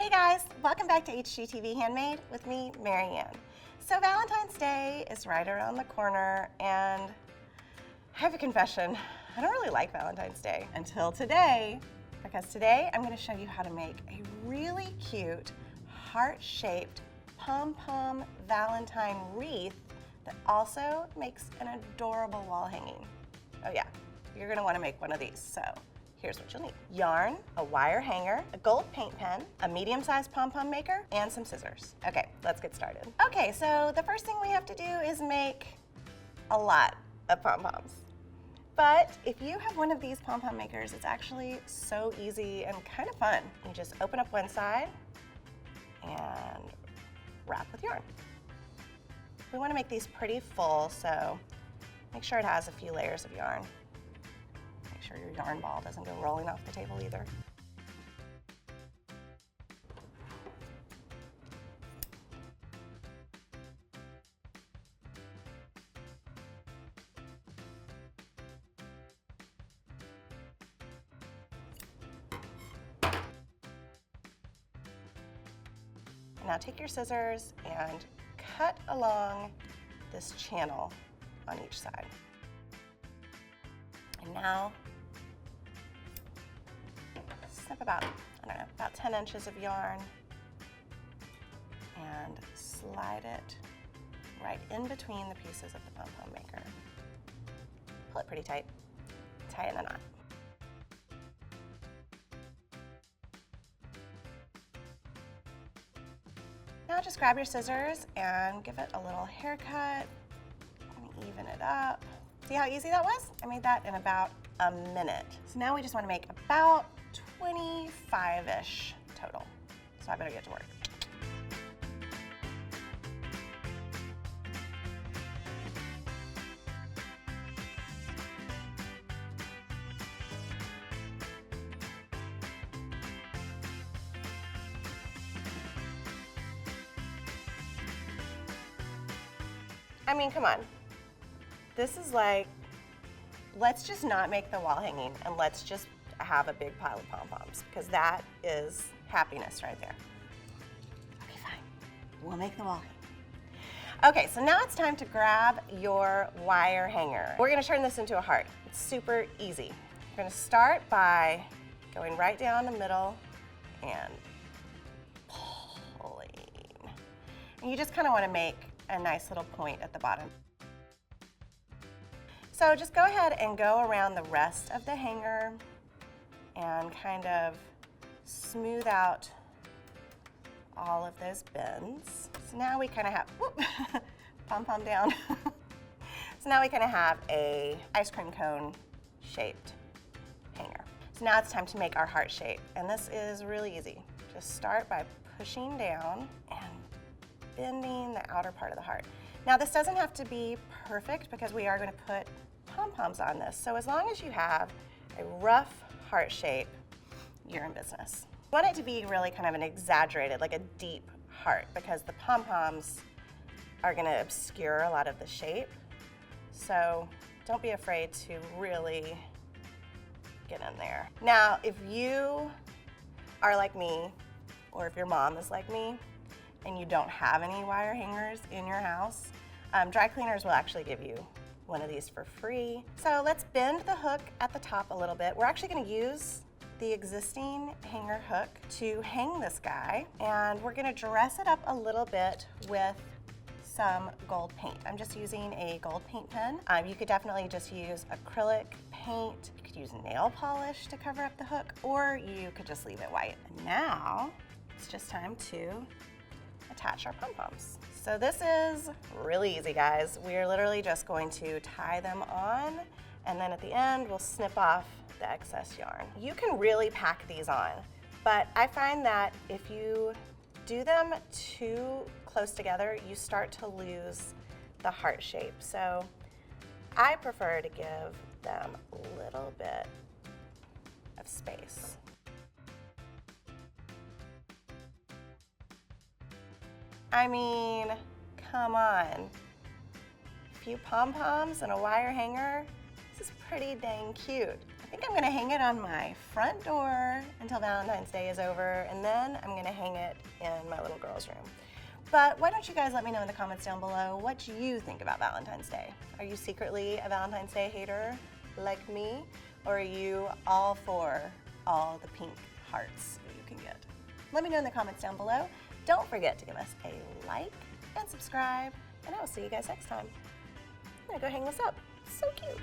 Hey guys, welcome back to HGTV Handmade with me, Marianne. So Valentine's Day is right around the corner, and I have a confession. I don't really like Valentine's Day until today, because today I'm going to show you how to make a really cute heart-shaped pom-pom Valentine wreath that also makes an adorable wall hanging. Oh yeah, you're going to want to make one of these, so here's what you'll need. Yarn, a wire hanger, a gold paint pen, a medium-sized pom-pom maker, and some scissors. Okay, let's get started. Okay, so the first thing we have to do is make a lot of pom-poms. But if you have one of these pom-pom makers, it's actually so easy and kind of fun. You just open up one side and wrap with yarn. We want to make these pretty full, so make sure it has a few layers of yarn. Make sure your yarn ball doesn't go rolling off the table either. Now take your scissors and cut along this channel on each side. And now snip about, about 10 inches of yarn and slide it right in between the pieces of the pom-pom maker. Pull it pretty tight, tie it in a knot. Now just grab your scissors and give it a little haircut and even it up. See how easy that was? I made that in about a minute. So now we just want to make about 25-ish total. So I better get to work. I mean, come on. This is like, let's just not make the wall hanging and let's just have a big pile of pom-poms, because that is happiness right there. Okay, fine. We'll make the wall hang. Okay, so now it's time to grab your wire hanger. We're gonna turn this into a heart. It's super easy. We're gonna start by going right down the middle and pulling. And you just kind of want to make a nice little point at the bottom. So just go ahead and go around the rest of the hanger and kind of smooth out all of those bends. So now we kind of have, whoop, pom-pom down. So now we kind of have a ice cream cone shaped hanger. So now it's time to make our heart shape. And this is really easy. Just start by pushing down and bending the outer part of the heart. Now this doesn't have to be perfect because we are going to put pom-poms on this. So as long as you have a rough heart shape, you're in business. You want it to be really kind of an exaggerated, like a deep heart, because the pom-poms are going to obscure a lot of the shape. So don't be afraid to really get in there. Now, if you are like me, or if your mom is like me, and you don't have any wire hangers in your house, dry cleaners will actually give you one of these for free. So let's bend the hook at the top a little bit. We're actually going to use the existing hanger hook to hang this guy, and we're going to dress it up a little bit with some gold paint. I'm just using a gold paint pen. You could definitely just use acrylic paint. You could use nail polish to cover up the hook, or you could just leave it white. And now it's just time to attach our pom-poms. So this is really easy, guys. We are literally just going to tie them on, and then at the end we'll snip off the excess yarn. You can really pack these on, but I find that if you do them too close together, you start to lose the heart shape. So I prefer to give them a little bit of space. I mean, come on. A few pom-poms and a wire hanger. This is pretty dang cute. I think I'm gonna hang it on my front door until Valentine's Day is over, and then I'm gonna hang it in my little girl's room. But why don't you guys let me know in the comments down below what you think about Valentine's Day? Are you secretly a Valentine's Day hater like me? Or are you all for all the pink hearts that you can get? Let me know in the comments down below. Don't forget to give us a like and subscribe, and I will see you guys next time. I'm gonna go hang this up. So cute.